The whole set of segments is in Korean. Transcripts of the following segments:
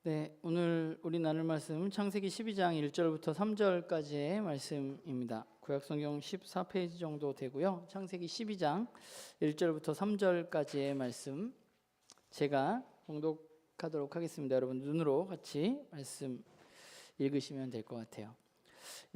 네, 오늘 우리 나눌 말씀 창세기 12장 1절부터 3절까지의 말씀입니다. 구약성경 14페이지 정도 되고요. 창세기 12장 1절부터 3절까지의 말씀 제가 봉독하도록 하겠습니다. 여러분 눈으로 같이 말씀 읽으시면 될 것 같아요.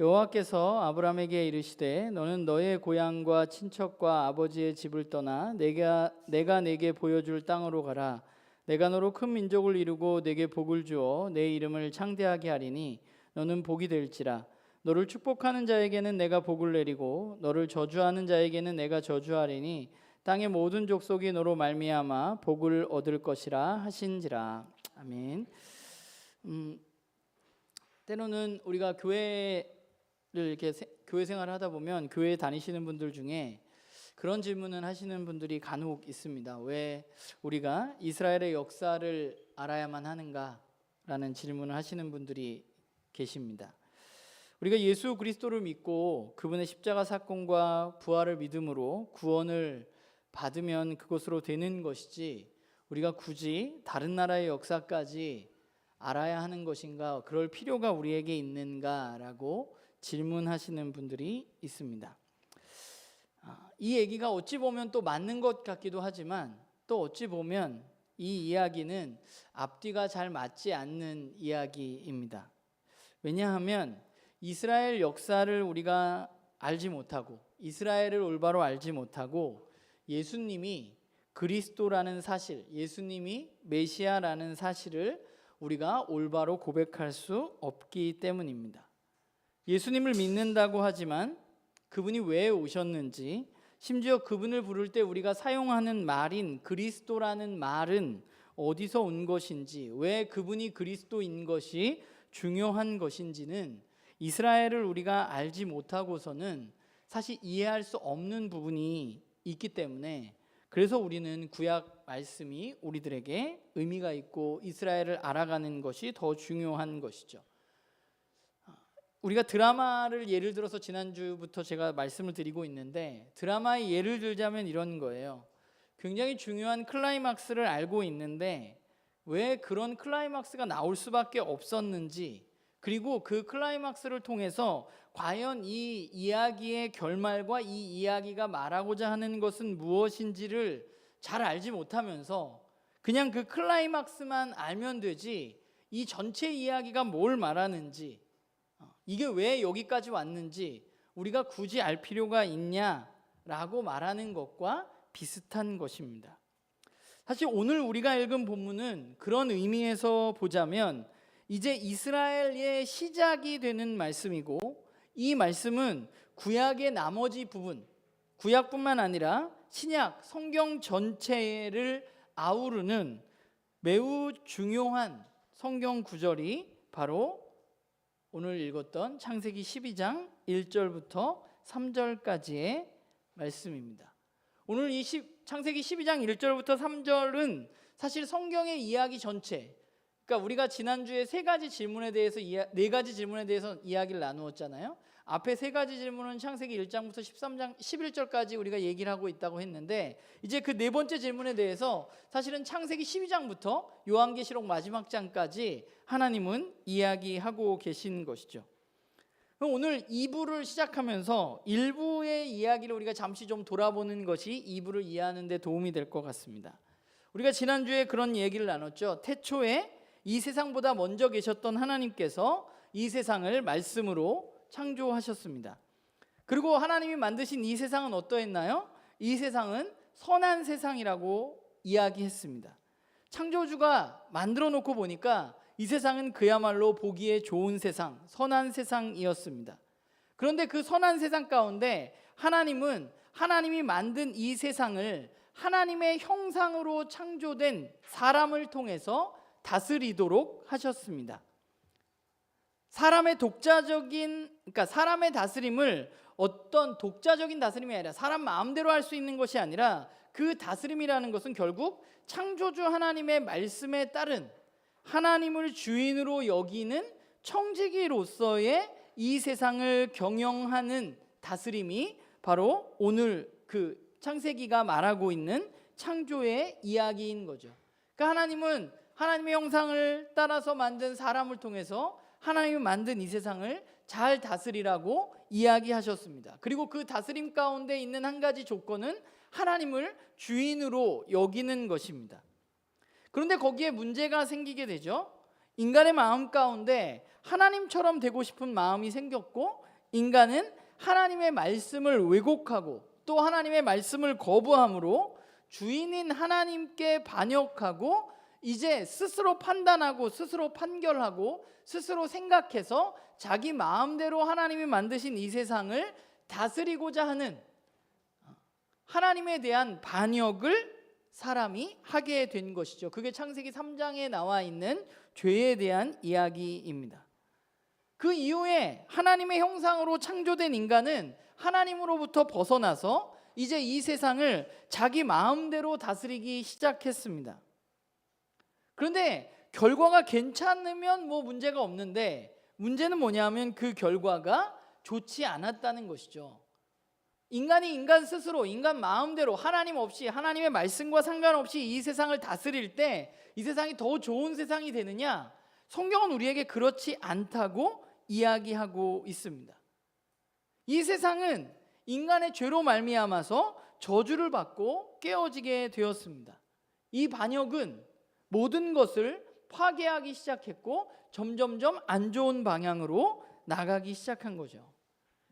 여호와께서 아브라함에게 이르시되 너는 너의 고향과 친척과 아버지의 집을 떠나 내가 내게 보여줄 땅으로 가라. 내가 너로 큰 민족을 이루고 내게 복을 주어 내 이름을 창대하게 하리니 너는 복이 될지라. 너를 축복하는 자에게는 내가 복을 내리고 너를 저주하는 자에게는 내가 저주하리니 땅의 모든 족속이 너로 말미암아 복을 얻을 것이라 하신지라. 아멘. 때로는 우리가 교회를 이렇게 교회 생활을 하다 보면 교회에 다니시는 분들 중에 그런 질문을 하시는 분들이 간혹 있습니다. 왜 우리가 이스라엘의 역사를 알아야만 하는가라는 질문을 하시는 분들이 계십니다. 우리가 예수 그리스도를 믿고 그분의 십자가 사건과 부활을 믿음으로 구원을 받으면 그것으로 되는 것이지 우리가 굳이 다른 나라의 역사까지 알아야 하는 것인가, 그럴 필요가 우리에게 있는가라고 질문하시는 분들이 있습니다. 이 얘기가 어찌 보면 또 맞는 것 같기도 하지만 또 어찌 보면 이 이야기는 앞뒤가 잘 맞지 않는 이야기입니다. 왜냐하면 이스라엘 역사를 우리가 알지 못하고 이스라엘을 올바로 알지 못하고 예수님이 그리스도라는 사실, 예수님이 메시아라는 사실을 우리가 올바로 고백할 수 없기 때문입니다. 예수님을 믿는다고 하지만 그분이 왜 오셨는지, 심지어 그분을 부를 때 우리가 사용하는 말인 그리스도라는 말은 어디서 온 것인지, 왜 그분이 그리스도인 것이 중요한 것인지는 이스라엘을 우리가 알지 못하고서는 사실 이해할 수 없는 부분이 있기 때문에, 그래서 우리는 구약 말씀이 우리들에게 의미가 있고 이스라엘을 알아가는 것이 더 중요한 것이죠. 우리가 드라마를 예를 들어서 지난주부터 제가 말씀을 드리고 있는데, 드라마의 예를 들자면 이런 거예요. 굉장히 중요한 클라이막스를 알고 있는데 왜 그런 클라이막스가 나올 수밖에 없었는지, 그리고 그 클라이막스를 통해서 과연 이 이야기의 결말과 이 이야기가 말하고자 하는 것은 무엇인지를 잘 알지 못하면서 그냥 그 클라이막스만 알면 되지, 이 전체 이야기가 뭘 말하는지, 이게 왜 여기까지 왔는지 우리가 굳이 알 필요가 있냐라고 말하는 것과 비슷한 것입니다. 사실 오늘 우리가 읽은 본문은 그런 의미에서 보자면 이제 이스라엘의 시작이 되는 말씀이고, 이 말씀은 구약의 나머지 부분, 구약뿐만 아니라 신약, 성경 전체를 아우르는 매우 중요한 성경 구절이 바로 오늘 읽었던 창세기 12장 1절부터 3절까지의 말씀입니다. 오늘 이 창세기 12장 1절부터 3절은 사실 성경의 이야기 전체, 그러니까 우리가 지난주에 네 가지 질문에 대해서 이야기를 나누었잖아요. 앞에 세 가지 질문은 창세기 1장부터 13장 11절까지 우리가 얘기를 하고 있다고 했는데, 이제 그 네 번째 질문에 대해서 사실은 창세기 12장부터 요한계시록 마지막 장까지 하나님은 이야기하고 계신 것이죠. 그럼 오늘 2부를 시작하면서 1부의 이야기를 우리가 잠시 좀 돌아보는 것이 2부를 이해하는 데 도움이 될 것 같습니다. 우리가 지난주에 그런 얘기를 나눴죠. 태초에 이 세상보다 먼저 계셨던 하나님께서 이 세상을 말씀으로 창조하셨습니다. 그리고 하나님이 만드신 이 세상은 어떠했나요? 이 세상은 선한 세상이라고 이야기했습니다. 창조주가 만들어 놓고 보니까 이 세상은 그야말로 보기에 좋은 세상, 선한 세상이었습니다. 그런데 그 선한 세상 가운데 하나님은 하나님이 만든 이 세상을 하나님의 형상으로 창조된 사람을 통해서 다스리도록 하셨습니다. 사람의 사람의 다스림을 어떤 독자적인 다스림이 아니라 사람 마음대로 할 수 있는 것이 아니라, 그 다스림이라는 것은 결국 창조주 하나님의 말씀에 따른 하나님을 주인으로 여기는 청지기로서의 이 세상을 경영하는 다스림이 바로 오늘 그 창세기가 말하고 있는 창조의 이야기인 거죠. 그러니까 하나님은 하나님의 형상을 따라서 만든 사람을 통해서 하나님이 만든 이 세상을 잘 다스리라고 이야기하셨습니다. 그리고 그 다스림 가운데 있는 한 가지 조건은 하나님을 주인으로 여기는 것입니다. 그런데 거기에 문제가 생기게 되죠. 인간의 마음 가운데 하나님처럼 되고 싶은 마음이 생겼고, 인간은 하나님의 말씀을 왜곡하고 또 하나님의 말씀을 거부함으로 주인인 하나님께 반역하고, 이제 스스로 판단하고 스스로 판결하고 스스로 생각해서 자기 마음대로 하나님이 만드신 이 세상을 다스리고자 하는 하나님에 대한 반역을 사람이 하게 된 것이죠. 그게 창세기 3장에 나와 있는 죄에 대한 이야기입니다. 그 이후에 하나님의 형상으로 창조된 인간은 하나님으로부터 벗어나서 이제 이 세상을 자기 마음대로 다스리기 시작했습니다. 그런데 결과가 괜찮으면 뭐 문제가 없는데, 문제는 뭐냐면 그 결과가 좋지 않았다는 것이죠. 인간이 인간 스스로 인간 마음대로 하나님 없이 하나님의 말씀과 상관없이 이 세상을 다스릴 때 이 세상이 더 좋은 세상이 되느냐? 성경은 우리에게 그렇지 않다고 이야기하고 있습니다. 이 세상은 인간의 죄로 말미암아서 저주를 받고 깨어지게 되었습니다. 이 반역은 모든 것을 파괴하기 시작했고 점점점 안 좋은 방향으로 나가기 시작한 거죠.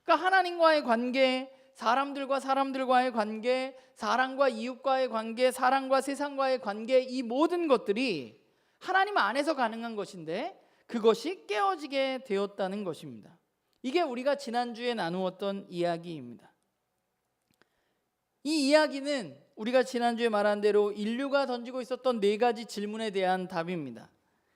그러니까 하나님과의 관계, 사람들과 사람들과의 관계, 사람과 이웃과의 관계, 사람과 세상과의 관계, 이 모든 것들이 하나님 안에서 가능한 것인데 그것이 깨어지게 되었다는 것입니다. 이게 우리가 지난주에 나누었던 이야기입니다. 이 이야기는 우리가 지난주에 말한 대로 인류가 던지고 있었던 4가지 질문에 대한 답입니다.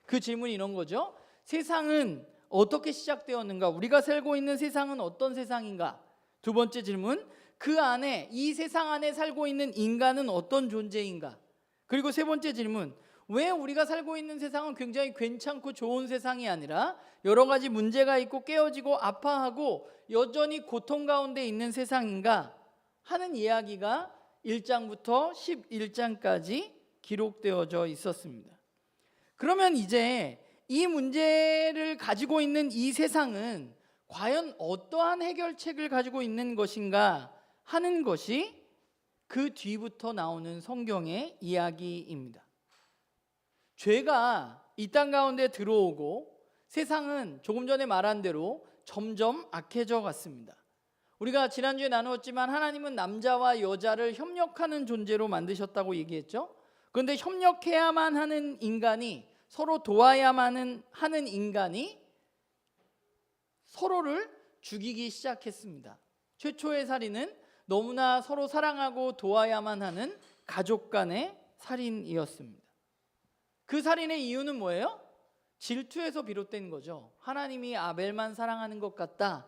그 질문이 이런 거죠. 세상은 어떻게 시작되었는가? 우리가 살고 있는 세상은 어떤 세상인가? 두 번째 질문, 그 안에, 이 세상 안에 살고 있는 인간은 어떤 존재인가? 그리고 세 번째 질문, 왜 우리가 살고 있는 세상은 굉장히 괜찮고 좋은 세상이 아니라 여러 가지 문제가 있고 깨어지고 아파하고 여전히 고통 가운데 있는 세상인가? 하는 이야기가 1장부터 11장까지 기록되어져 있었습니다. 그러면 이제 이 문제를 가지고 있는 이 세상은 과연 어떠한 해결책을 가지고 있는 것인가 하는 것이 그 뒤부터 나오는 성경의 이야기입니다. 죄가 이 땅 가운데 들어오고 세상은 조금 전에 말한 대로 점점 악해져 갔습니다. 우리가 지난주에 나누었지만 하나님은 남자와 여자를 협력하는 존재로 만드셨다고 얘기했죠. 그런데 협력해야만 하는 인간이, 서로 도와야만 하는 인간이 서로를 죽이기 시작했습니다. 최초의 살인은 너무나 서로 사랑하고 도와야만 하는 가족 간의 살인이었습니다. 그 살인의 이유는 뭐예요? 질투에서 비롯된 거죠. 하나님이 아벨만 사랑하는 것 같다.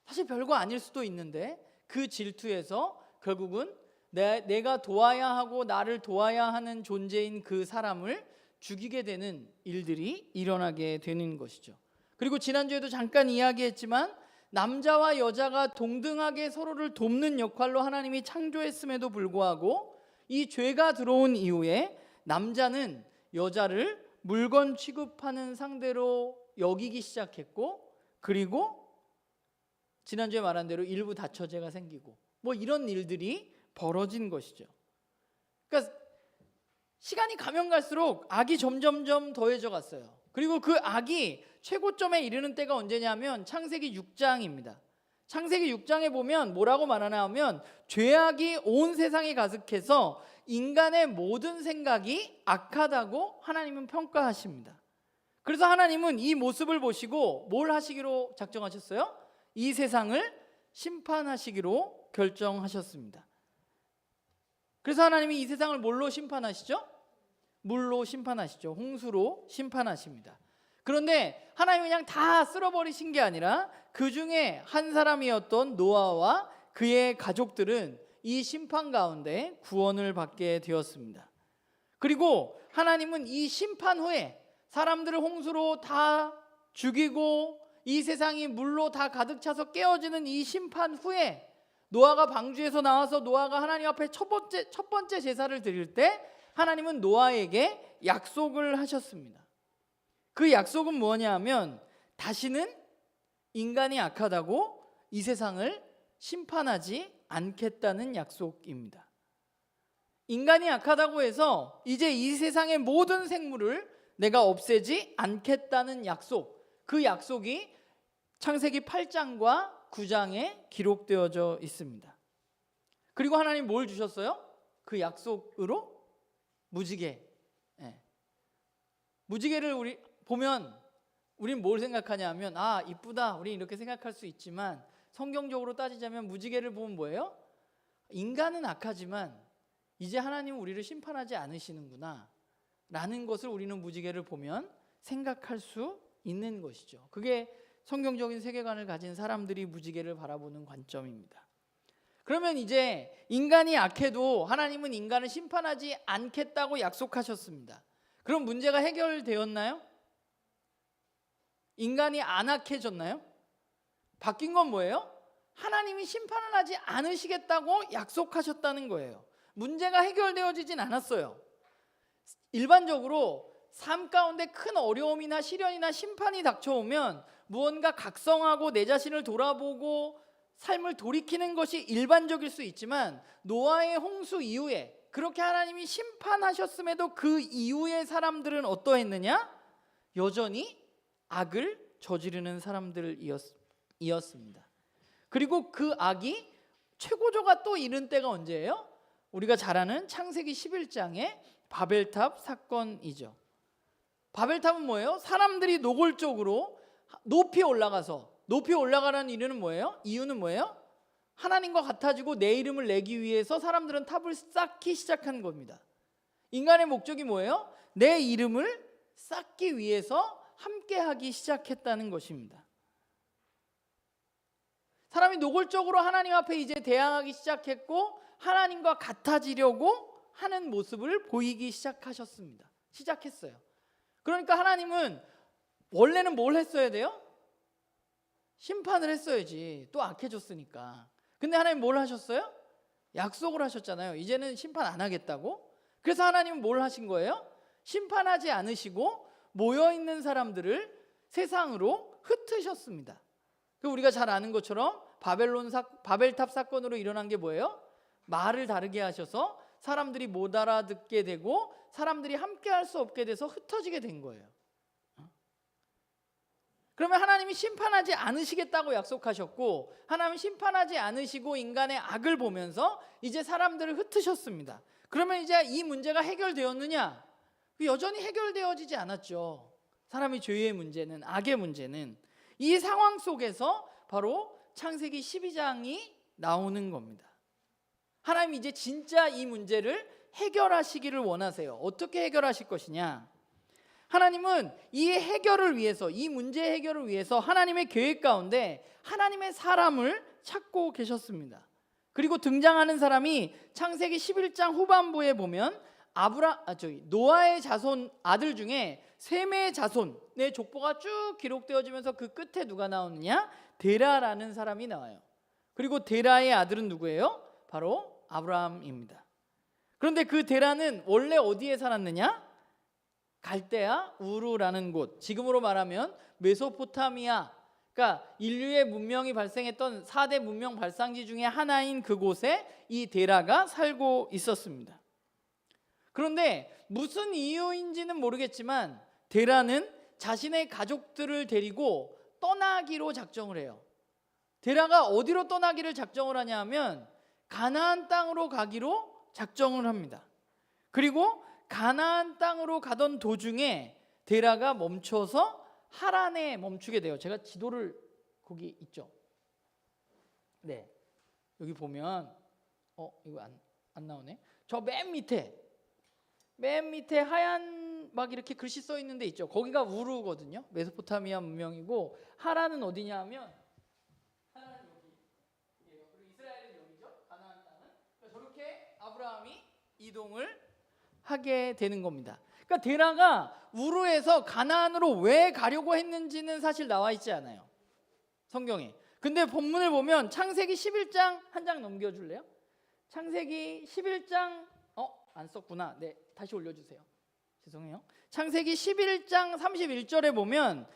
사실 별거 아닐 수도 있는데 그 질투에서 결국은 내가 도와야 하고 나를 도와야 하는 존재인 그 사람을 죽이게 되는 일들이 일어나게 되는 것이죠. 그리고 지난주에도 잠깐 이야기했지만 남자와 여자가 동등하게 서로를 돕는 역할로 하나님이 창조했음에도 불구하고 이 죄가 들어온 이후에 남자는 여자를 물건 취급하는 상대로 여기기 시작했고, 그리고 지난주에 말한 대로 일부 다처제가 생기고 뭐 이런 일들이 벌어진 것이죠. 그러니까 시간이 가면 갈수록 악이 점점점 더해져 갔어요. 그리고 그 악이 최고점에 이르는 때가 언제냐면 창세기 6장입니다. 창세기 6장에 보면 뭐라고 말하나 하면 죄악이 온 세상에 가득해서 인간의 모든 생각이 악하다고 하나님은 평가하십니다. 그래서 하나님은 이 모습을 보시고 뭘 하시기로 작정하셨어요? 이 세상을 심판하시기로 결정하셨습니다. 그래서 하나님이 이 세상을 뭘로 심판하시죠? 물로 심판하시죠. 홍수로 심판하십니다. 그런데 하나님이 그냥 다 쓸어버리신 게 아니라 그 중에 한 사람이었던 노아와 그의 가족들은 이 심판 가운데 구원을 받게 되었습니다. 그리고 하나님은 이 심판 후에 사람들을 홍수로 다 죽이고 이 세상이 물로 다 가득 차서 깨어지는 이 심판 후에 노아가 방주에서 나와서 노아가 하나님 앞에 첫 번째 제사를 드릴 때 하나님은 노아에게 약속을 하셨습니다. 그 약속은 뭐냐 하면 다시는 인간이 악하다고 이 세상을 심판하지 않겠다는 약속입니다. 인간이 악하다고 해서 이제 이 세상의 모든 생물을 내가 없애지 않겠다는 약속, 그 약속이 창세기 8장과 9장에 기록되어져 있습니다. 그리고 하나님 뭘 주셨어요? 그 약속으로 무지개. 무지개를 우리 보면 우리는 뭘 생각하냐 하면 아 이쁘다 우리 이렇게 생각할 수 있지만 성경적으로 따지자면 무지개를 보면 뭐예요? 인간은 악하지만 이제 하나님은 우리를 심판하지 않으시는구나 라는 것을 우리는 무지개를 보면 생각할 수 있는 것이죠. 그게 성경적인 세계관을 가진 사람들이 무지개를 바라보는 관점입니다. 그러면 이제 인간이 악해도 하나님은 인간을 심판하지 않겠다고 약속하셨습니다. 그럼 문제가 해결되었나요? 인간이 안 악해졌나요? 바뀐 건 뭐예요? 하나님이 심판을 하지 않으시겠다고 약속하셨다는 거예요. 문제가 해결되어지진 않았어요. 일반적으로 삶 가운데 큰 어려움이나 시련이나 심판이 닥쳐오면 무언가 각성하고 내 자신을 돌아보고 삶을 돌이키는 것이 일반적일 수 있지만 노아의 홍수 이후에 그렇게 하나님이 심판하셨음에도 그 이후의 사람들은 어떠했느냐? 여전히 악을 저지르는 사람들이었습니다. 그리고 그 악이 최고조가 또 이른 때가 언제예요? 우리가 잘 아는 창세기 11장의 바벨탑 사건이죠. 바벨탑은 뭐예요? 사람들이 노골적으로 높이 올라가라는 이유는 뭐예요? 이유는 뭐예요? 하나님과 같아지고 내 이름을 내기 위해서 사람들은 탑을 쌓기 시작한 겁니다. 인간의 목적이 뭐예요? 내 이름을 쌓기 위해서 함께하기 시작했다는 것입니다. 사람이 노골적으로 하나님 앞에 이제 대항하기 시작했고 하나님과 같아지려고 하는 모습을 보이기 시작했어요. 그러니까 하나님은 원래는 뭘 했어야 돼요? 심판을 했어야지. 또 악해졌으니까. 근데 하나님 뭘 하셨어요? 약속을 하셨잖아요. 이제는 심판 안 하겠다고. 그래서 하나님은 뭘 하신 거예요? 심판하지 않으시고 모여있는 사람들을 세상으로 흩으셨습니다. 우리가 잘 아는 것처럼 바벨탑 사건으로 일어난 게 뭐예요? 말을 다르게 하셔서 사람들이 못 알아듣게 되고 사람들이 함께 할 수 없게 돼서 흩어지게 된 거예요. 그러면 하나님이 심판하지 않으시겠다고 약속하셨고 하나님은 심판하지 않으시고 인간의 악을 보면서 이제 사람들을 흩으셨습니다. 그러면 이제 이 문제가 해결되었느냐? 여전히 해결되어지지 않았죠. 사람의 죄의 문제는, 악의 문제는. 이 상황 속에서 바로 창세기 12장이 나오는 겁니다. 하나님 이제 진짜 이 문제를 해결하시기를 원하세요. 어떻게 해결하실 것이냐? 하나님은 이 해결을 위해서, 이 문제 해결을 위해서 하나님의 계획 가운데 하나님의 사람을 찾고 계셨습니다. 그리고 등장하는 사람이 창세기 11장 후반부에 보면 노아의 자손 아들 중에 셈의 자손의 족보가 쭉 기록되어지면서 그 끝에 누가 나오느냐? 데라라는 사람이 나와요. 그리고 데라의 아들은 누구예요? 바로 아브라함입니다. 그런데 그 데라는 원래 어디에 살았느냐? 갈대아 우르라는 곳, 지금으로 말하면 메소포타미아, 그러니까 인류의 문명이 발생했던 4대 문명 발상지 중에 하나인 그곳에 이 데라가 살고 있었습니다. 그런데 무슨 이유인지는 모르겠지만 데라는 자신의 가족들을 데리고 떠나기로 작정을 해요. 데라가 어디로 떠나기를 작정을 하냐 하면 가나안 땅으로 가기로 작정을 합니다. 그리고 가나안 땅으로 가던 도중에 데라가 멈춰서 하란에 멈추게 돼요. 제가 지도를 거기 있죠. 네, 여기 보면 이거 안 나오네. 저 맨 밑에 하얀 막 이렇게 글씨 써 있는 데 있죠. 거기가 우르거든요. 메소포타미아 문명이고 하란은 어디냐 하면 하란은 여기, 그리고 이스라엘은 여기죠. 가나안 땅은. 그러니까 저렇게 아브라함이 이동을 하게 되는 겁니다. 그러니까 데라가 우르에서 가나안으로 왜 가려고 했는지는 사실 나와 있지 않아요, 성경에. 근데 본문을 보면 창세기 11장 한 장 넘겨줄래요? 창세기 11장 안 썼구나. 네, 다시 올려주세요. 죄송해요. 창세기 11장 31절에 보면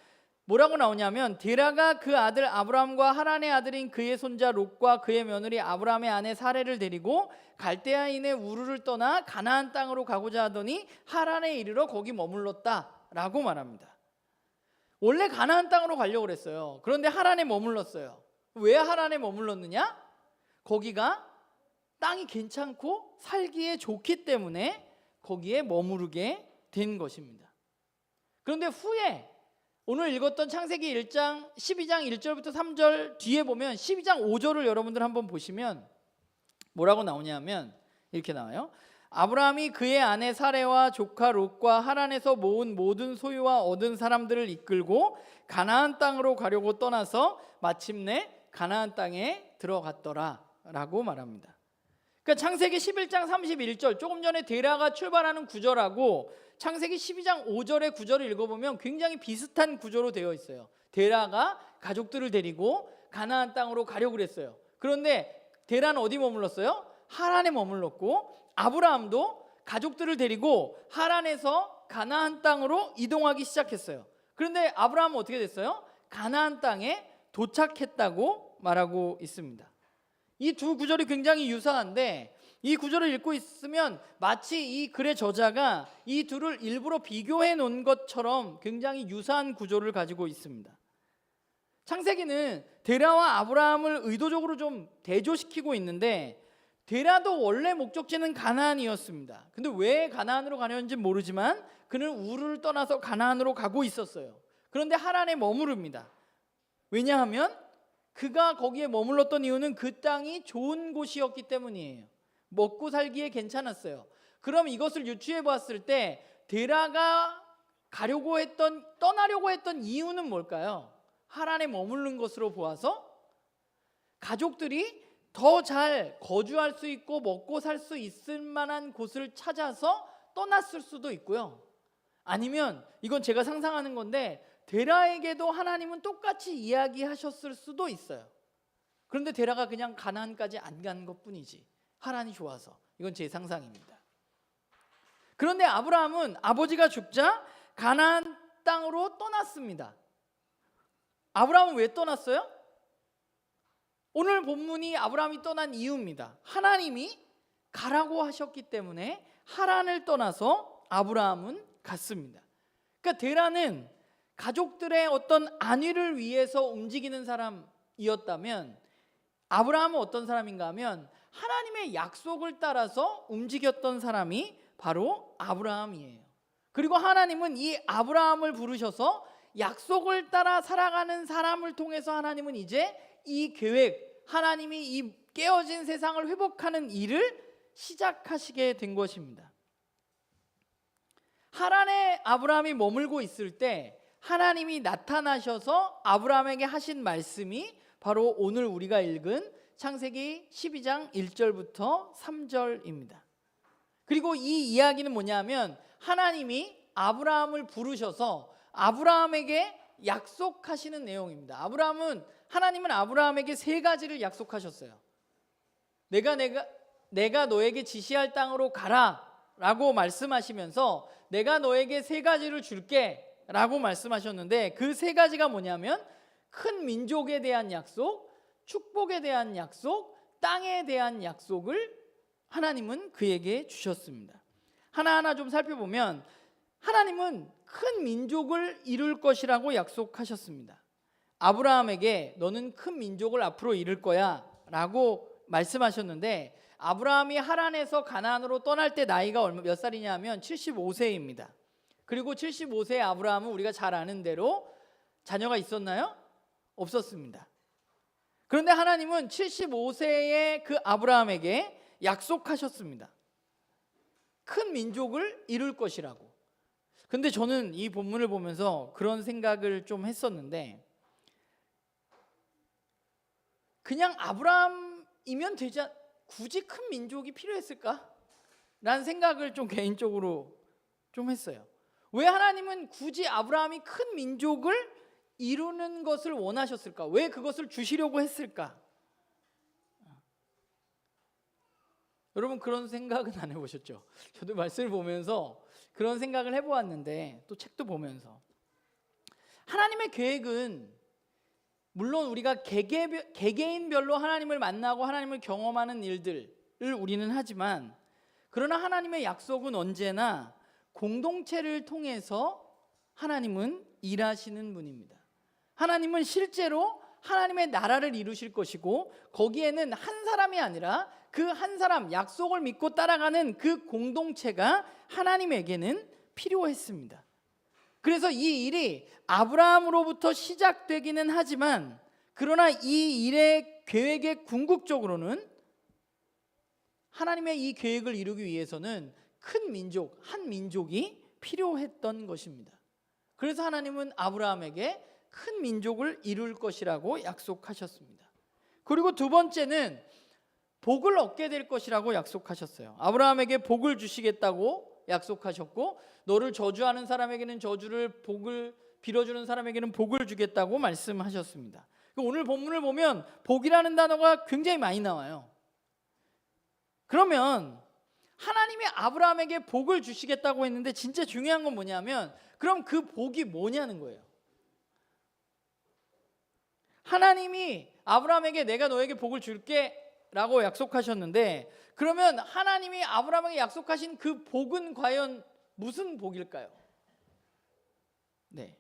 뭐라고 나오냐면 데라가 그 아들 아브라함과 하란의 아들인 그의 손자 롯과 그의 며느리 아브라함의 아내 사레를 데리고 갈대아인의 우르를 떠나 가나안 땅으로 가고자 하더니 하란에 이르러 거기 머물렀다라고 말합니다. 원래 가나안 땅으로 가려고 그랬어요. 그런데 하란에 머물렀어요. 왜 하란에 머물렀느냐? 거기가 땅이 괜찮고 살기에 좋기 때문에 거기에 머무르게 된 것입니다. 그런데 후에 오늘 읽었던 창세기 1장 12장 1절부터 3절 뒤에 보면 12장 5절을 여러분들 한번 보시면 뭐라고 나오냐면 이렇게 나와요. 아브라함이 그의 아내 사레와 조카 롯과 하란에서 모은 모든 소유와 얻은 사람들을 이끌고 가나안 땅으로 가려고 떠나서 마침내 가나안 땅에 들어갔더라 라고 말합니다. 그러니까 창세기 11장 31절 조금 전에 데라가 출발하는 구절하고 창세기 12장 5절의 구절을 읽어보면 굉장히 비슷한 구조로 되어 있어요. 데라가 가족들을 데리고 가나안 땅으로 가려고 그랬어요. 그런데 데라는 어디 머물렀어요? 하란에 머물렀고 아브라함도 가족들을 데리고 하란에서 가나안 땅으로 이동하기 시작했어요. 그런데 아브라함은 어떻게 됐어요? 가나안 땅에 도착했다고 말하고 있습니다. 이 두 구절이 굉장히 유사한데 이 구절을 읽고 있으면 마치 이 글의 저자가 이 둘을 일부러 비교해 놓은 것처럼 굉장히 유사한 구조를 가지고 있습니다. 창세기는 데라와 아브라함을 의도적으로 좀 대조시키고 있는데 데라도 원래 목적지는 가나안이었습니다. 근데 왜 가나안으로 가려는지 모르지만 그는 우르를 떠나서 가나안으로 가고 있었어요. 그런데 하란에 머무릅니다. 왜냐하면 그가 거기에 머물렀던 이유는 그 땅이 좋은 곳이었기 때문이에요. 먹고 살기에 괜찮았어요. 그럼 이것을 유추해 보았을 때 데라가 떠나려고 했던 이유는 뭘까요? 하란에 머무른 것으로 보아서 가족들이 더 잘 거주할 수 있고 먹고 살 수 있을 만한 곳을 찾아서 떠났을 수도 있고요. 아니면 이건 제가 상상하는 건데 데라에게도 하나님은 똑같이 이야기하셨을 수도 있어요. 그런데 데라가 그냥 가나안까지 안 간 것뿐이지 하란이 좋아서. 이건 제 상상입니다. 그런데 아브라함은 아버지가 죽자 가나안 땅으로 떠났습니다. 아브라함은 왜 떠났어요? 오늘 본문이 아브라함이 떠난 이유입니다. 하나님이 가라고 하셨기 때문에 하란을 떠나서 아브라함은 갔습니다. 그러니까 데라는 가족들의 어떤 안위를 위해서 움직이는 사람이었다면 아브라함은 어떤 사람인가 하면 하나님의 약속을 따라서 움직였던 사람이 바로 아브라함이에요. 그리고 하나님은 이 아브라함을 부르셔서 약속을 따라 살아가는 사람을 통해서 하나님은 이제 이 계획, 하나님이 이 깨어진 세상을 회복하는 일을 시작하시게 된 것입니다. 하란에 아브라함이 머물고 있을 때 하나님이 나타나셔서 아브라함에게 하신 말씀이 바로 오늘 우리가 읽은 창세기 12장 1절부터 3절입니다. 그리고 이 이야기는 뭐냐면 하나님이 아브라함을 부르셔서 아브라함에게 약속하시는 내용입니다. 하나님은 아브라함에게 세 가지를 약속하셨어요. 내가 너에게 지시할 땅으로 가라라고 말씀하시면서 내가 너에게 세 가지를 줄게라고 말씀하셨는데 그 세 가지가 뭐냐면 큰 민족에 대한 약속, 축복에 대한 약속, 땅에 대한 약속을 하나님은 그에게 주셨습니다. 하나하나 좀 살펴보면 하나님은 큰 민족을 이룰 것이라고 약속하셨습니다. 아브라함에게 너는 큰 민족을 앞으로 이룰 거야 라고 말씀하셨는데 아브라함이 하란에서 가나안으로 떠날 때 나이가 몇 살이냐 하면 75세입니다. 그리고 75세의 아브라함은 우리가 잘 아는 대로 자녀가 있었나요? 없었습니다. 그런데 하나님은 75세의 그 아브라함에게 약속하셨습니다. 큰 민족을 이룰 것이라고. 근데 저는 이 본문을 보면서 그런 생각을 좀 했었는데 그냥 아브라함이면 되지 굳이 큰 민족이 필요했을까? 라는 생각을 좀 개인적으로 좀 했어요. 왜 하나님은 굳이 아브라함이 큰 민족을 이루는 것을 원하셨을까? 왜 그것을 주시려고 했을까? 여러분 그런 생각은 안 해보셨죠? 저도 말씀을 보면서 그런 생각을 해보았는데, 또 책도 보면서 하나님의 계획은 물론 우리가 개개인별로 하나님을 만나고 하나님을 경험하는 일들을 우리는 하지만, 그러나 하나님의 약속은 언제나 공동체를 통해서 하나님은 일하시는 분입니다. 하나님은 실제로 하나님의 나라를 이루실 것이고, 거기에는 한 사람이 아니라 그 한 사람, 약속을 믿고 따라가는 그 공동체가 하나님에게는 필요했습니다. 그래서 이 일이 아브라함으로부터 시작되기는 하지만, 그러나 이 일의 계획의 궁극적으로는 하나님의 이 계획을 이루기 위해서는 큰 민족, 한 민족이 필요했던 것입니다. 그래서 하나님은 아브라함에게 큰 민족을 이룰 것이라고 약속하셨습니다. 그리고 두 번째는 복을 얻게 될 것이라고 약속하셨어요. 아브라함에게 복을 주시겠다고 약속하셨고, 너를 저주하는 사람에게는 저주를, 복을 빌어주는 사람에게는 복을 주겠다고 말씀하셨습니다. 오늘 본문을 보면 복이라는 단어가 굉장히 많이 나와요. 그러면 하나님이 아브라함에게 복을 주시겠다고 했는데, 진짜 중요한 건 뭐냐면, 그럼 그 복이 뭐냐는 거예요. 하나님이 아브라함에게 내가 너에게 복을 줄게 라고 약속하셨는데, 그러면 하나님이 아브라함에게 약속하신 그 복은 과연 무슨 복일까요? 네.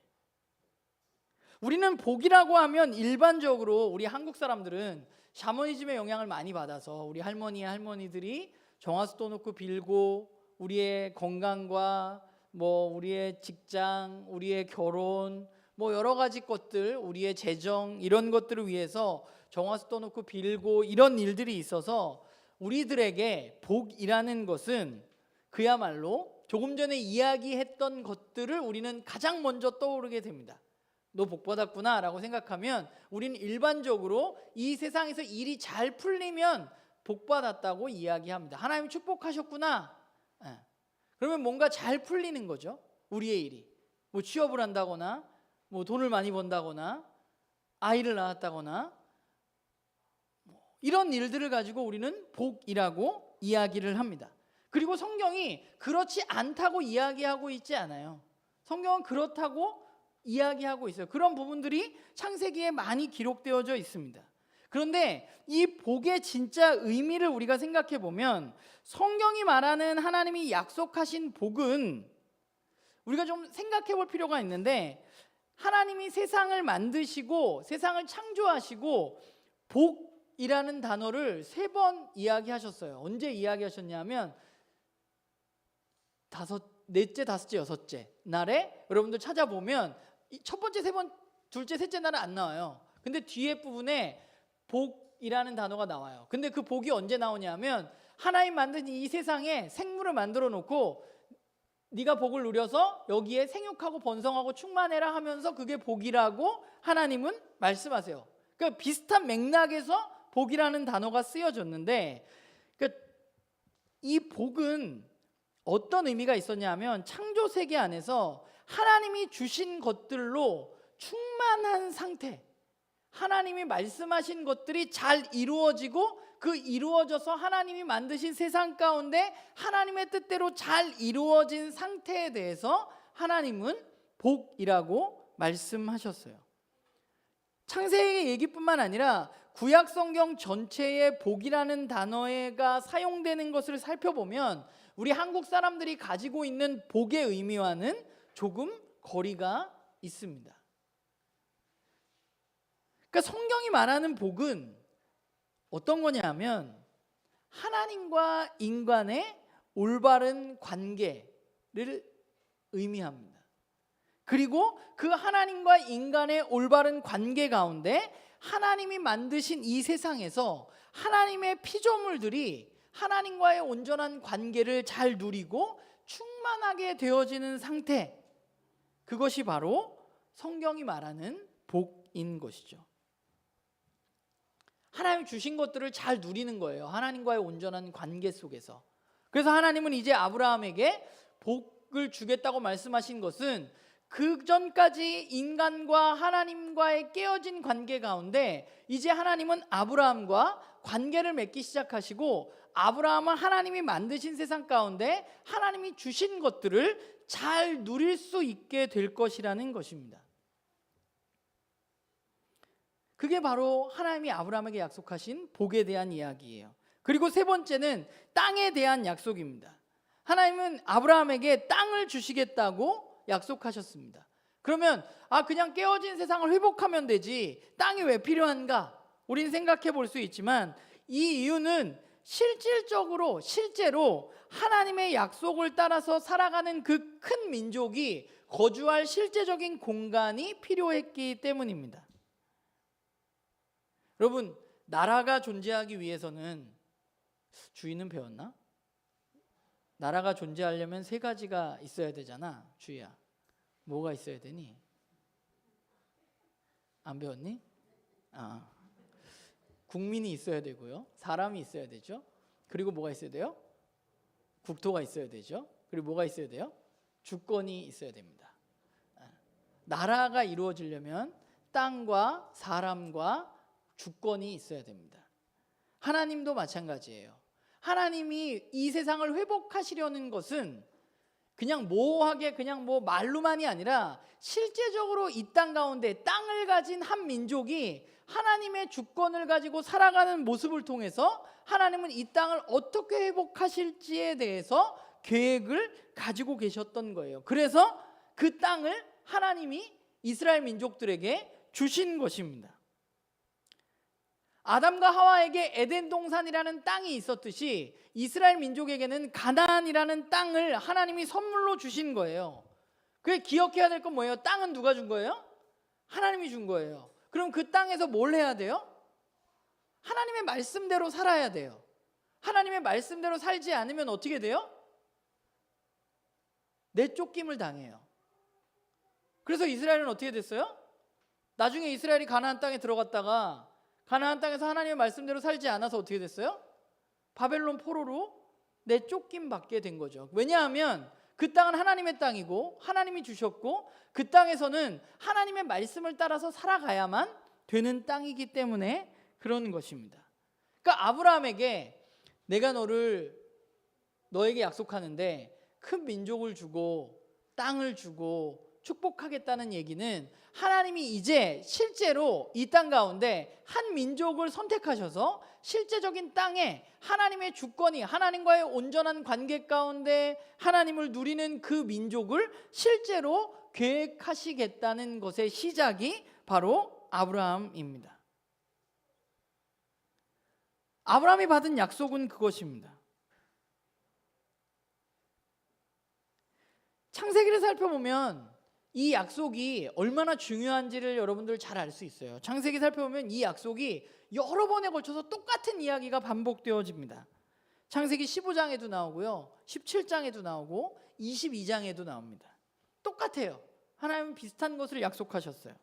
우리는 복이라고 하면 일반적으로 우리 한국 사람들은 샤머니즘의 영향을 많이 받아서 우리 할머니들이 정화수 떠놓고 빌고, 우리의 건강과 우리의 직장, 우리의 결혼, 여러 가지 것들, 우리의 재정, 이런 것들을 위해서 정화수 떠놓고 빌고, 이런 일들이 있어서 우리들에게 복이라는 것은 그야말로 조금 전에 이야기했던 것들을 우리는 가장 먼저 떠오르게 됩니다. 너 복 받았구나 라고 생각하면 우리는 일반적으로 이 세상에서 일이 잘 풀리면 복 받았다고 이야기합니다. 하나님이 축복하셨구나. 그러면 뭔가 잘 풀리는 거죠. 우리의 일이 취업을 한다거나, 돈을 많이 번다거나, 아이를 낳았다거나, 이런 일들을 가지고 우리는 복이라고 이야기를 합니다. 그리고 성경이 그렇지 않다고 이야기하고 있지 않아요. 성경은 그렇다고 이야기하고 있어요. 그런 부분들이 창세기에 많이 기록되어져 있습니다. 그런데 이 복의 진짜 의미를 우리가 생각해 보면, 성경이 말하는 하나님이 약속하신 복은 우리가 좀 생각해 볼 필요가 있는데, 하나님이 세상을 만드시고 세상을 창조하시고 복이라는 단어를 3번 이야기하셨어요. 언제 이야기하셨냐면 넷째, 다섯째, 여섯째 날에, 여러분들 찾아보면 첫 번째, 세 번, 둘째, 셋째 날은 안 나와요. 근데 뒤에 부분에 복이라는 단어가 나와요. 근데 그 복이 언제 나오냐면, 하나님 만든 이 세상에 생물을 만들어 놓고 네가 복을 누려서 여기에 생육하고 번성하고 충만해라 하면서 그게 복이라고 하나님은 말씀하세요. 그러니까 비슷한 맥락에서 복이라는 단어가 쓰여졌는데, 그러니까 이 복은 어떤 의미가 있었냐면, 창조 세계 안에서 하나님이 주신 것들로 충만한 상태, 하나님이 말씀하신 것들이 잘 이루어지고, 그 이루어져서 하나님이 만드신 세상 가운데 하나님의 뜻대로 잘 이루어진 상태에 대해서 하나님은 복이라고 말씀하셨어요. 창세기 얘기뿐만 아니라 구약 성경 전체에 복이라는 단어가 사용되는 것을 살펴보면, 우리 한국 사람들이 가지고 있는 복의 의미와는 조금 거리가 있습니다. 그러니까 성경이 말하는 복은 어떤 거냐면, 하나님과 인간의 올바른 관계를 의미합니다. 그리고 그 하나님과 인간의 올바른 관계 가운데 하나님이 만드신 이 세상에서 하나님의 피조물들이 하나님과의 온전한 관계를 잘 누리고 충만하게 되어지는 상태, 그것이 바로 성경이 말하는 복인 것이죠. 하나님 주신 것들을 잘 누리는 거예요. 하나님과의 온전한 관계 속에서. 그래서 하나님은 이제 아브라함에게 복을 주겠다고 말씀하신 것은, 그 전까지 인간과 하나님과의 깨어진 관계 가운데 이제 하나님은 아브라함과 관계를 맺기 시작하시고, 아브라함은 하나님이 만드신 세상 가운데 하나님이 주신 것들을 잘 누릴 수 있게 될 것이라는 것입니다. 그게 바로 하나님이 아브라함에게 약속하신 복에 대한 이야기예요. 그리고 세 번째는 땅에 대한 약속입니다. 하나님은 아브라함에게 땅을 주시겠다고 약속하셨습니다. 그러면 그냥 깨어진 세상을 회복하면 되지 땅이 왜 필요한가? 우린 생각해 볼 수 있지만 이 이유는 실질로 하나님의 약속을 따라서 살아가는 그 큰 민족이 거주할 실제적인 공간이 필요했기 때문입니다. 여러분, 나라가 존재하기 위해서는, 주희는 배웠나? 나라가 존재하려면 세 가지가 있어야 되잖아. 주희야, 뭐가 있어야 되니? 안 배웠니? 국민이 있어야 되고요, 사람이 있어야 되죠. 그리고 뭐가 있어야 돼요? 국토가 있어야 되죠. 그리고 뭐가 있어야 돼요? 주권이 있어야 됩니다. 나라가 이루어지려면 땅과 사람과 주권이 있어야 됩니다. 하나님도 마찬가지예요. 하나님이 이 세상을 회복하시려는 것은 그냥 모호하게 그냥 말로만이 아니라 실제적으로 이 땅 가운데 땅을 가진 한 민족이 하나님의 주권을 가지고 살아가는 모습을 통해서 하나님은 이 땅을 어떻게 회복하실지에 대해서 계획을 가지고 계셨던 거예요. 그래서 그 땅을 하나님이 이스라엘 민족들에게 주신 것입니다. 아담과 하와에게 에덴 동산이라는 땅이 있었듯이 이스라엘 민족에게는 가나안이라는 땅을 하나님이 선물로 주신 거예요. 그게 기억해야 될 건 뭐예요? 땅은 누가 준 거예요? 하나님이 준 거예요. 그럼 그 땅에서 뭘 해야 돼요? 하나님의 말씀대로 살아야 돼요. 하나님의 말씀대로 살지 않으면 어떻게 돼요? 내쫓김을 당해요. 그래서 이스라엘은 어떻게 됐어요? 나중에 이스라엘이 가나안 땅에 들어갔다가 가나안 땅에서 하나님의 말씀대로 살지 않아서 어떻게 됐어요? 바벨론 포로로 내쫓김 받게 된 거죠. 왜냐하면 그 땅은 하나님의 땅이고 하나님이 주셨고 그 땅에서는 하나님의 말씀을 따라서 살아가야만 되는 땅이기 때문에 그런 것입니다. 그러니까 아브라함에게 내가 너에게 약속하는데 큰 민족을 주고 땅을 주고 축복하겠다는 얘기는 하나님이 이제 실제로 이 땅 가운데 한 민족을 선택하셔서 실제적인 땅에 하나님의 주권이, 하나님과의 온전한 관계 가운데 하나님을 누리는 그 민족을 실제로 계획하시겠다는 것의 시작이 바로 아브라함입니다. 아브라함이 받은 약속은 그것입니다. 창세기를 살펴보면 이 약속이 얼마나 중요한지를 여러분들 잘 알 수 있어요. 창세기 살펴보면 이 약속이 여러 번에 걸쳐서 똑같은 이야기가 반복되어집니다. 창세기 15장에도 나오고요, 17장에도 나오고 22장에도 나옵니다. 똑같아요. 하나님은 비슷한 것을 약속하셨어요.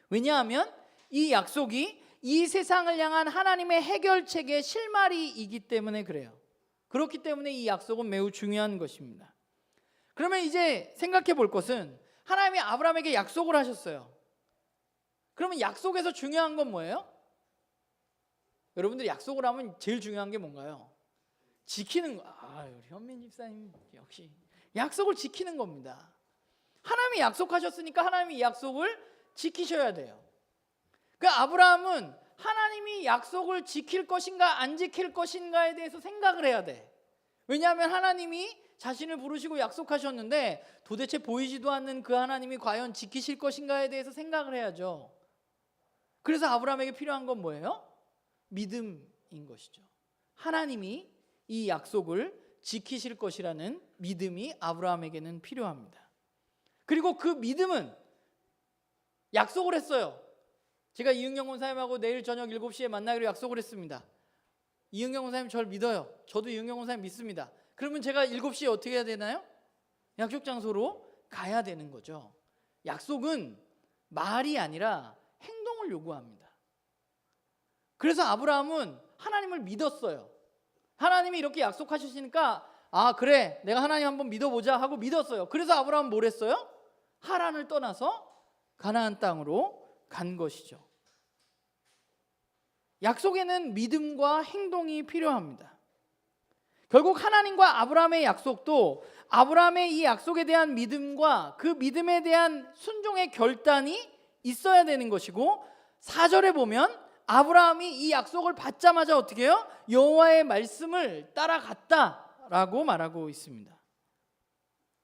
왜냐하면 이 약속이 이 세상을 향한 하나님의 해결책의 실마리이기 때문에 그래요. 그렇기 때문에 이 약속은 매우 중요한 것입니다. 그러면 이제 생각해 볼 것은, 하나님이 아브라함에게 약속을 하셨어요. 그러면 약속에서 중요한 건 뭐예요? 여러분들이 약속을 하면 제일 중요한 게 뭔가요? 지키는 거. 우리 현민 집사님 역시 약속을 지키는 겁니다. 하나님이 약속하셨으니까 하나님이 이 약속을 지키셔야 돼요. 그러니까 아브라함은 하나님이 약속을 지킬 것인가 안 지킬 것인가에 대해서 생각을 해야 돼. 왜냐하면 하나님이 자신을 부르시고 약속하셨는데 도대체 보이지도 않는 그 하나님이 과연 지키실 것인가에 대해서 생각을 해야죠. 그래서 아브라함에게 필요한 건 뭐예요? 믿음인 것이죠. 하나님이 이 약속을 지키실 것이라는 믿음이 아브라함에게는 필요합니다. 그리고 그 믿음은 약속을 했어요. 제가 이은경 권사님하고 내일 저녁 7시에 만나기로 약속을 했습니다. 이은경 권사님 저를 믿어요. 저도 이은경 권사님 믿습니다. 그러면 제가 7시에 어떻게 해야 되나요? 약속 장소로 가야 되는 거죠. 약속은 말이 아니라 행동을 요구합니다. 그래서 아브라함은 하나님을 믿었어요. 하나님이 이렇게 약속하셨으니까 그래, 내가 하나님 한번 믿어보자 하고 믿었어요. 그래서 아브라함은 뭘 했어요? 하란을 떠나서 가나안 땅으로 간 것이죠. 약속에는 믿음과 행동이 필요합니다. 결국 하나님과 아브라함의 약속도 아브라함의 이 약속에 대한 믿음과 그 믿음에 대한 순종의 결단이 있어야 되는 것이고, 4절에 보면 아브라함이 이 약속을 받자마자 어떻게 해요? 여호와의 말씀을 따라갔다라고 말하고 있습니다.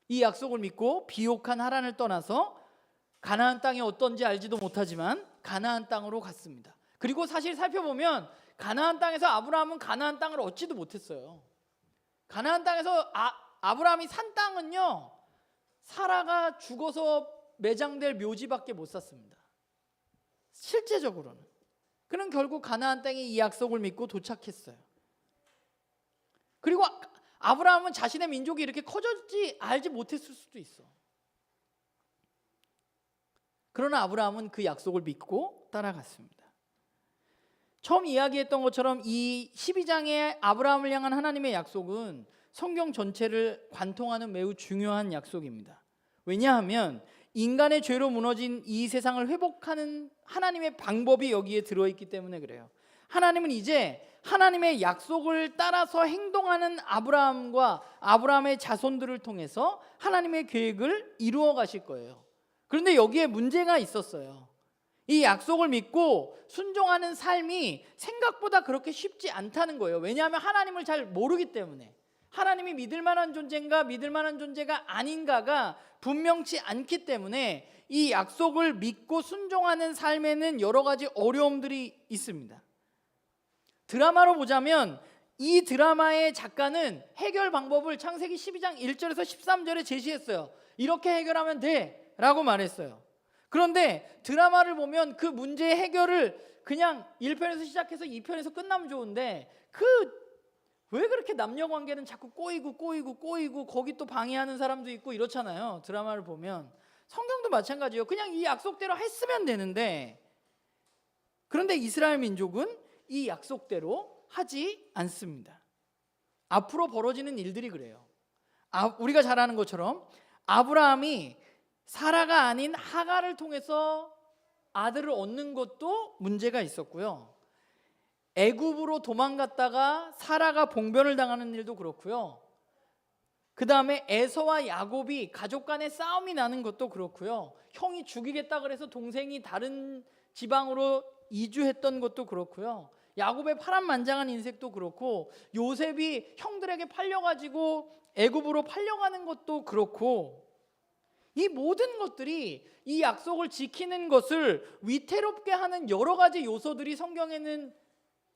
이 약속을 믿고 비옥한 하란을 떠나서 가나안 땅이 어떤지 알지도 못하지만 가나안 땅으로 갔습니다. 그리고 사실 살펴보면 가나안 땅에서 아브라함은 가나안 땅을 얻지도 못했어요. 가나안 땅에서 아브라함이 산 땅은요, 사라가 죽어서 매장될 묘지밖에 못 샀습니다. 실제적으로는. 그는 결국 가나안 땅에 이 약속을 믿고 도착했어요. 그리고 아브라함은 자신의 민족이 이렇게 커졌지 알지 못했을 수도 있어. 그러나 아브라함은 그 약속을 믿고 따라갔습니다. 처음 이야기했던 것처럼 이 12장의 아브라함을 향한 하나님의 약속은 성경 전체를 관통하는 매우 중요한 약속입니다. 왜냐하면 인간의 죄로 무너진 이 세상을 회복하는 하나님의 방법이 여기에 들어있기 때문에 그래요. 하나님은 이제 하나님의 약속을 따라서 행동하는 아브라함과 아브라함의 자손들을 통해서 하나님의 계획을 이루어 가실 거예요. 그런데 여기에 문제가 있었어요. 이 약속을 믿고 순종하는 삶이 생각보다 그렇게 쉽지 않다는 거예요. 왜냐하면 하나님을 잘 모르기 때문에. 하나님이 믿을 만한 존재인가 믿을 만한 존재가 아닌가가 분명치 않기 때문에 이 약속을 믿고 순종하는 삶에는 여러 가지 어려움들이 있습니다. 드라마로 보자면 이 드라마의 작가는 해결 방법을 창세기 12장 1절에서 13절에 제시했어요. 이렇게 해결하면 돼 라고 말했어요. 그런데 드라마를 보면 그 문제의 해결을 그냥 1편에서 시작해서 2편에서 끝나면 좋은데 왜 그렇게 남녀 관계는 자꾸 꼬이고 거기 또 방해하는 사람도 있고 이렇잖아요. 드라마를 보면. 성경도 마찬가지예요. 그냥 이 약속대로 했으면 되는데, 그런데 이스라엘 민족은 이 약속대로 하지 않습니다. 앞으로 벌어지는 일들이 그래요. 우리가 잘 아는 것처럼 아브라함이 사라가 아닌 하갈을 통해서 아들을 얻는 것도 문제가 있었고요. 애굽으로 도망갔다가 사라가 봉변을 당하는 일도 그렇고요. 그 다음에 에서와 야곱이 가족 간에 싸움이 나는 것도 그렇고요. 형이 죽이겠다 그래서 동생이 다른 지방으로 이주했던 것도 그렇고요. 야곱의 파란만장한 인생도 그렇고, 요셉이 형들에게 팔려가지고 애굽으로 팔려가는 것도 그렇고, 이 모든 것들이 이 약속을 지키는 것을 위태롭게 하는 여러 가지 요소들이 성경에는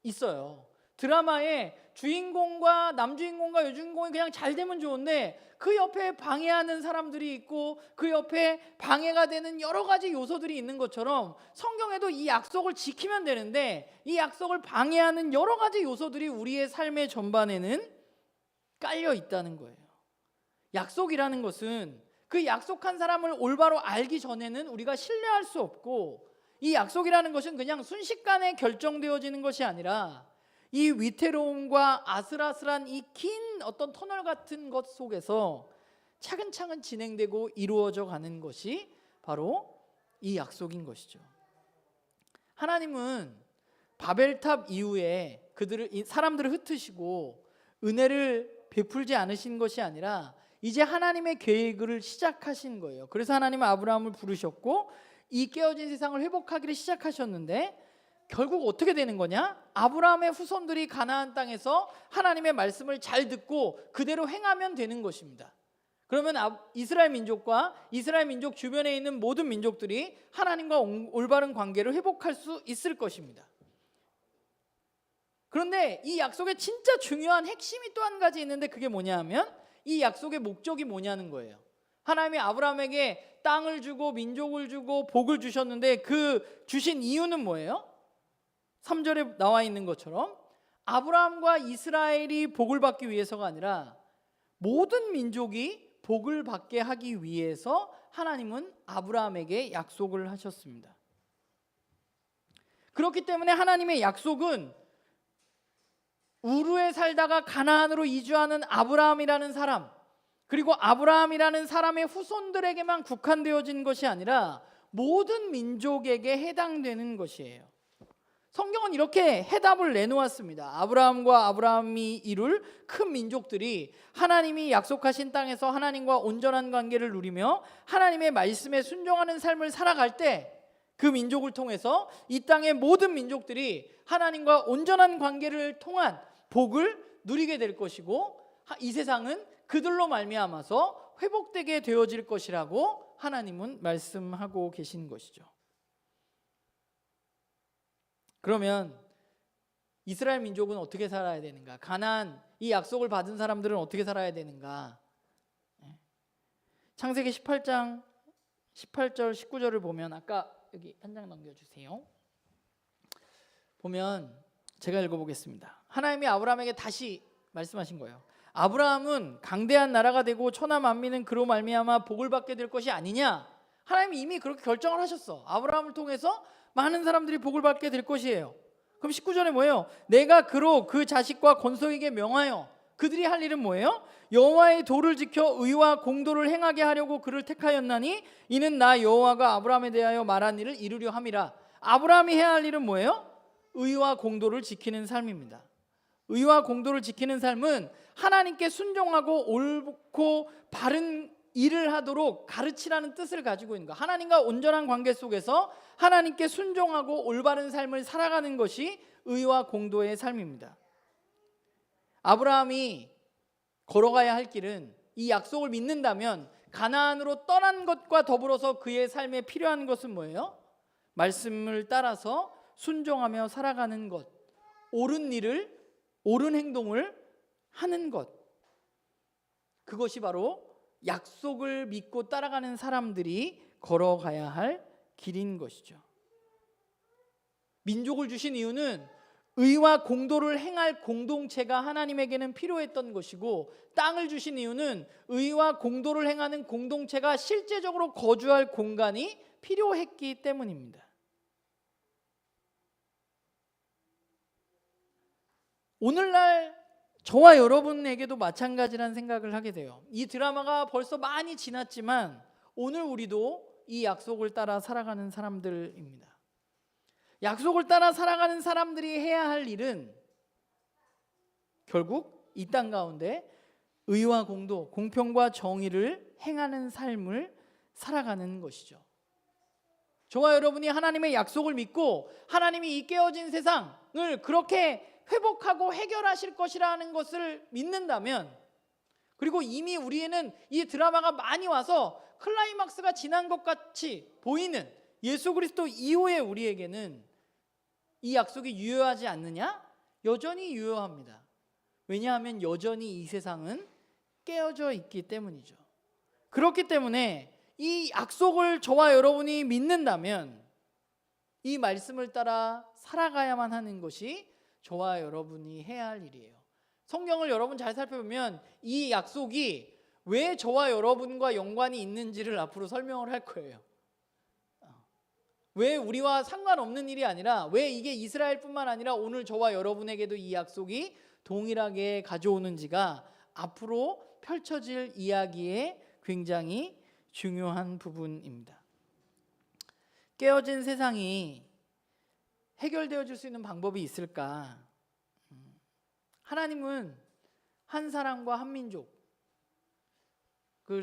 있어요. 드라마에 주인공과 남주인공과 여주인공이 그냥 잘 되면 좋은데 그 옆에 방해하는 사람들이 있고 그 옆에 방해가 되는 여러 가지 요소들이 있는 것처럼 성경에도 이 약속을 지키면 되는데 이 약속을 방해하는 여러 가지 요소들이 우리의 삶의 전반에는 깔려 있다는 거예요. 약속이라는 것은 그 약속한 사람을 올바로 알기 전에는 우리가 신뢰할 수 없고, 이 약속이라는 것은 그냥 순식간에 결정되어지는 것이 아니라 이 위태로움과 아슬아슬한 이 긴 어떤 터널 같은 것 속에서 차근차근 진행되고 이루어져 가는 것이 바로 이 약속인 것이죠. 하나님은 바벨탑 이후에 사람들을 흩으시고 은혜를 베풀지 않으신 것이 아니라 이제 하나님의 계획을 시작하신 거예요. 그래서 하나님은 아브라함을 부르셨고 이 깨어진 세상을 회복하기를 시작하셨는데, 결국 어떻게 되는 거냐? 아브라함의 후손들이 가나안 땅에서 하나님의 말씀을 잘 듣고 그대로 행하면 되는 것입니다. 그러면 이스라엘 민족과 이스라엘 민족 주변에 있는 모든 민족들이 하나님과 올바른 관계를 회복할 수 있을 것입니다. 그런데 이 약속의 진짜 중요한 핵심이 또 한 가지 있는데, 그게 뭐냐 하면 이 약속의 목적이 뭐냐는 거예요. 하나님이 아브라함에게 땅을 주고 민족을 주고 복을 주셨는데 그 주신 이유는 뭐예요? 3절에 나와 있는 것처럼 아브라함과 이스라엘이 복을 받기 위해서가 아니라 모든 민족이 복을 받게 하기 위해서 하나님은 아브라함에게 약속을 하셨습니다. 그렇기 때문에 하나님의 약속은 우르에 살다가 가나안으로 이주하는 아브라함이라는 사람, 그리고 아브라함이라는 사람의 후손들에게만 국한되어진 것이 아니라 모든 민족에게 해당되는 것이에요. 성경은 이렇게 해답을 내놓았습니다. 아브라함과 아브라함이 이룰 큰 민족들이 하나님이 약속하신 땅에서 하나님과 온전한 관계를 누리며 하나님의 말씀에 순종하는 삶을 살아갈 때 그 민족을 통해서 이 땅의 모든 민족들이 하나님과 온전한 관계를 통한 복을 누리게 될 것이고 이 세상은 그들로 말미암아서 회복되게 되어질 것이라고 하나님은 말씀하고 계신 것이죠. 그러면 이스라엘 민족은 어떻게 살아야 되는가? 가나안 이 약속을 받은 사람들은 어떻게 살아야 되는가? 창세기 18장 18절 19절을 보면 아까 여기 한 장 넘겨주세요. 보면 제가 읽어보겠습니다. 하나님이 아브라함에게 다시 말씀하신 거예요. 아브라함은 강대한 나라가 되고 천하 만민은 그로 말미암아 복을 받게 될 것이 아니냐? 하나님이 이미 그렇게 결정을 하셨어. 아브라함을 통해서 많은 사람들이 복을 받게 될 것이에요. 그럼 19절에 뭐예요? 내가 그로 그 자식과 건소에게 명하여 그들이 할 일은 뭐예요? 여호와의 도를 지켜 의와 공도를 행하게 하려고 그를 택하였나니 이는 나 여호와가 아브라함에 대하여 말한 일을 이루려 함이라. 아브라함이 해야 할 일은 뭐예요? 의와 공도를 지키는 삶입니다. 의와 공도를 지키는 삶은 하나님께 순종하고 옳고 바른 일을 하도록 가르치라는 뜻을 가지고 있는 거. 하나님과 온전한 관계 속에서 하나님께 순종하고 올바른 삶을 살아가는 것이 의와 공도의 삶입니다. 아브라함이 걸어가야 할 길은 이 약속을 믿는다면 가나안으로 떠난 것과 더불어서 그의 삶에 필요한 것은 뭐예요? 말씀을 따라서 순종하며 살아가는 것, 옳은 일을, 옳은 행동을 하는 것, 그것이 바로 약속을 믿고 따라가는 사람들이 걸어가야 할 길인 것이죠. 민족을 주신 이유는 의와 공도를 행할 공동체가 하나님에게는 필요했던 것이고, 땅을 주신 이유는 의와 공도를 행하는 공동체가 실제적으로 거주할 공간이 필요했기 때문입니다. 오늘날 저와 여러분에게도 마찬가지라는 생각을 하게 돼요. 이 드라마가 벌써 많이 지났지만 오늘 우리도 이 약속을 따라 살아가는 사람들입니다. 약속을 따라 살아가는 사람들이 해야 할 일은 결국 이 땅 가운데 의와 공도, 공평과 정의를 행하는 삶을 살아가는 것이죠. 저와 여러분이 하나님의 약속을 믿고 하나님이 이 깨어진 세상을 그렇게 회복하고 해결하실 것이라는 것을 믿는다면, 그리고 이미 우리에는 이 드라마가 많이 와서 클라이막스가 지난 것 같이 보이는 예수 그리스도 이후에 우리에게는 이 약속이 유효하지 않느냐? 여전히 유효합니다. 왜냐하면 여전히 이 세상은 깨어져 있기 때문이죠. 그렇기 때문에 이 약속을 저와 여러분이 믿는다면 이 말씀을 따라 살아가야만 하는 것이 저와 여러분이 해야 할 일이에요. 성경을 여러분 잘 살펴보면 이 약속이 왜 저와 여러분과 연관이 있는지를 앞으로 설명을 할 거예요. 왜 우리와 상관없는 일이 아니라, 왜 이게 이스라엘뿐만 아니라 오늘 저와 여러분에게도 이 약속이 동일하게 가져오는지가 앞으로 펼쳐질 이야기의 굉장히 중요한 부분입니다. 깨어진 세상이 해결되어질 수 있는 방법이 있을까? 하나님은 한 사람과 한 민족을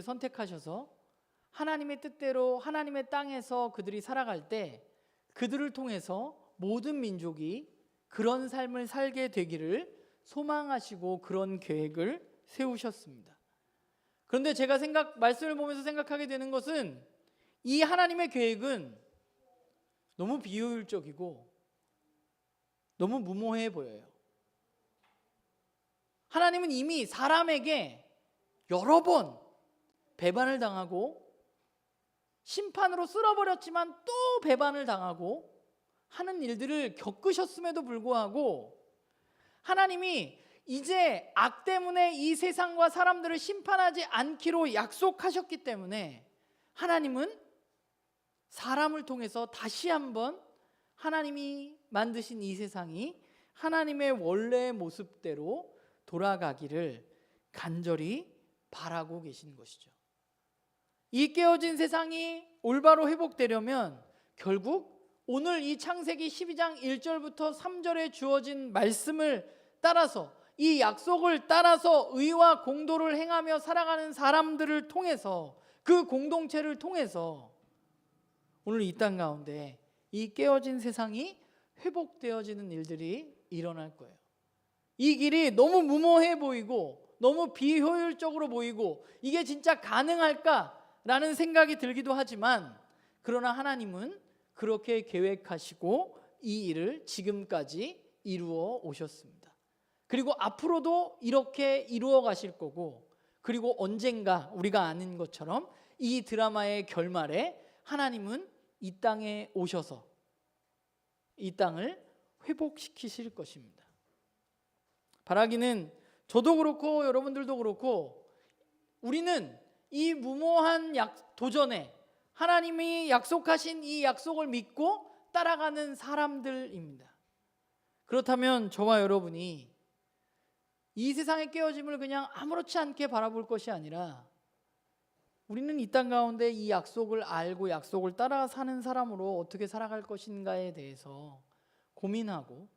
선택하셔서 하나님의 뜻대로 하나님의 땅에서 그들이 살아갈 때 그들을 통해서 모든 민족이 그런 삶을 살게 되기를 소망하시고 그런 계획을 세우셨습니다. 그런데 제가 말씀을 보면서 생각하게 되는 것은 이 하나님의 계획은 너무 비효율적이고 너무 무모해 보여요. 하나님은 이미 사람에게 여러 번 배반을 당하고 심판으로 쓸어버렸지만 또 배반을 당하고 하는 일들을 겪으셨음에도 불구하고 하나님이 이제 악 때문에 이 세상과 사람들을 심판하지 않기로 약속하셨기 때문에 하나님은 사람을 통해서 다시 한번 하나님이 만드신 이 세상이 하나님의 원래의 모습대로 돌아가기를 간절히 바라고 계신 것이죠. 이 깨어진 세상이 올바로 회복되려면 결국 오늘 이 창세기 12장 1절부터 3절에 주어진 말씀을 따라서 이 약속을 따라서 의와 공도를 행하며 살아가는 사람들을 통해서 그 공동체를 통해서 오늘 이 땅 가운데 이 깨어진 세상이 회복되어지는 일들이 일어날 거예요. 이 길이 너무 무모해 보이고 너무 비효율적으로 보이고 이게 진짜 가능할까라는 생각이 들기도 하지만 그러나 하나님은 그렇게 계획하시고 이 일을 지금까지 이루어 오셨습니다. 그리고 앞으로도 이렇게 이루어 가실 거고 그리고 언젠가 우리가 아는 것처럼 이 드라마의 결말에 하나님은 이 땅에 오셔서 이 땅을 회복시키실 것입니다. 바라기는 저도 그렇고 여러분들도 그렇고 우리는 이 무모한 도전에 하나님이 약속하신 이 약속을 믿고 따라가는 사람들입니다. 그렇다면 저와 여러분이 이 세상의 깨어짐을 그냥 아무렇지 않게 바라볼 것이 아니라 우리는 이 땅 가운데 이 약속을 알고 약속을 따라 사는 사람으로 어떻게 살아갈 것인가에 대해서 고민하고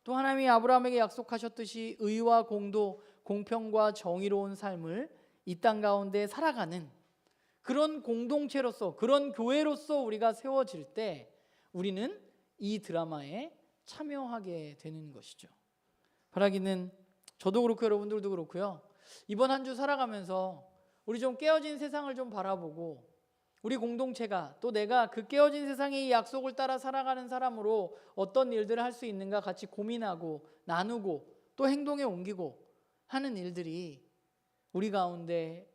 또 하나님이 아브라함에게 약속하셨듯이 의와 공도, 공평과 정의로운 삶을 이 땅 가운데 살아가는 그런 공동체로서 그런 교회로서 우리가 세워질 때 우리는 이 드라마에 참여하게 되는 것이죠. 바라기는 저도 그렇고 여러분들도 그렇고요. 이번 한 주 살아가면서 우리 좀 깨어진 세상을 좀 바라보고 우리 공동체가 또 내가 그 깨어진 세상의 이 약속을 따라 살아가는 사람으로 어떤 일들을 할 수 있는가 같이 고민하고 나누고 또 행동에 옮기고 하는 일들이 우리 가운데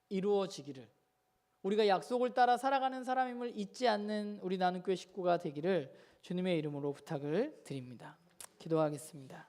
이루어지기를 우리가 약속을 따라 살아가는 사람임을 잊지 않는 우리 나눔교회 식구가 되기를 주님의 이름으로 부탁을 드립니다. 기도하겠습니다.